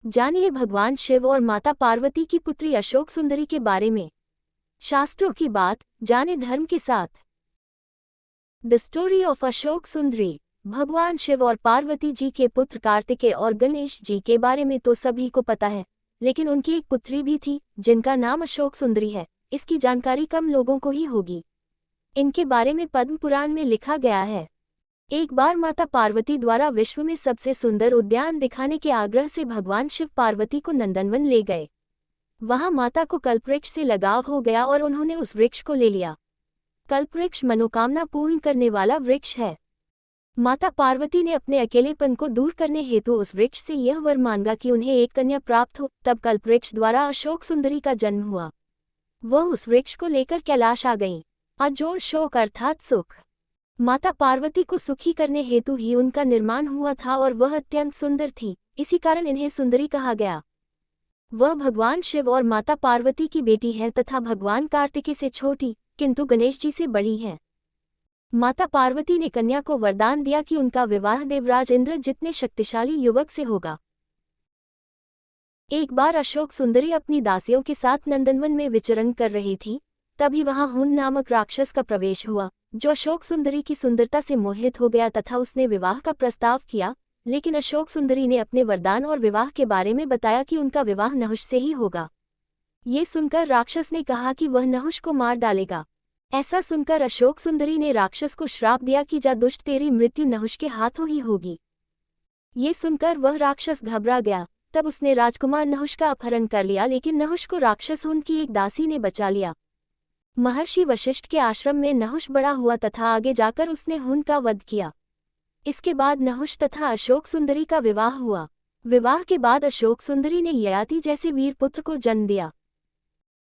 जानिए भगवान शिव और माता पार्वती की पुत्री अशोक सुंदरी के बारे में। शास्त्रों की बात जाने धर्म के साथ। द स्टोरी ऑफ अशोक सुंदरी। भगवान शिव और पार्वती जी के पुत्र कार्तिकेय और गणेश जी के बारे में तो सभी को पता है, लेकिन उनकी एक पुत्री भी थी जिनका नाम अशोक सुंदरी है। इसकी जानकारी कम लोगों को ही होगी। इनके बारे में पद्म पुराण में लिखा गया है। एक बार माता पार्वती द्वारा विश्व में सबसे सुंदर उद्यान दिखाने के आग्रह से भगवान शिव पार्वती को नंदनवन ले गए। वहां माता को कल्पवृक्ष से लगाव हो गया और उन्होंने उस वृक्ष को ले लिया। कल्पवृक्ष मनोकामना पूर्ण करने वाला वृक्ष है। माता पार्वती ने अपने अकेलेपन को दूर करने हेतु उस वृक्ष से यह वर मांगा कि उन्हें एक कन्या प्राप्त हो। तब कल्पवृक्ष द्वारा अशोक सुंदरी का जन्म हुआ। वह उस वृक्ष को लेकर कैलाश आ गईं। अजोड़ शोक अर्थात सुख। माता पार्वती को सुखी करने हेतु ही उनका निर्माण हुआ था और वह अत्यंत सुंदर थी, इसी कारण इन्हें सुंदरी कहा गया। वह भगवान शिव और माता पार्वती की बेटी है तथा भगवान कार्तिकेय से छोटी किंतु गणेश जी से बड़ी है। माता पार्वती ने कन्या को वरदान दिया कि उनका विवाह देवराज इंद्र जितने शक्तिशाली युवक से होगा। एक बार अशोक सुंदरी अपनी दासियों के साथ नंदनवन में विचरण कर रही थी, तभी वहां हुन नामक राक्षस का प्रवेश हुआ, जो अशोक सुंदरी की सुंदरता से मोहित हो गया तथा उसने विवाह का प्रस्ताव किया। लेकिन अशोक सुंदरी ने अपने वरदान और विवाह के बारे में बताया कि उनका विवाह नहुष से ही होगा। ये सुनकर राक्षस ने कहा कि वह नहुष को मार डालेगा। ऐसा सुनकर अशोक सुंदरी ने राक्षस को श्राप दिया कि जा दुष्ट, तेरी मृत्यु नहुष के हाथों ही होगी। ये सुनकर वह राक्षस घबरा गया। तब उसने राजकुमार नहुष का अपहरण कर लिया, लेकिन नहुष को राक्षस हुन की एक दासी ने बचा लिया। महर्षि वशिष्ठ के आश्रम में नहुष बड़ा हुआ तथा आगे जाकर उसने हुन का वध किया। इसके बाद नहुष तथा अशोक सुंदरी का विवाह हुआ। विवाह के बाद अशोक सुंदरी ने ययाति जैसे वीर पुत्र को जन्म दिया।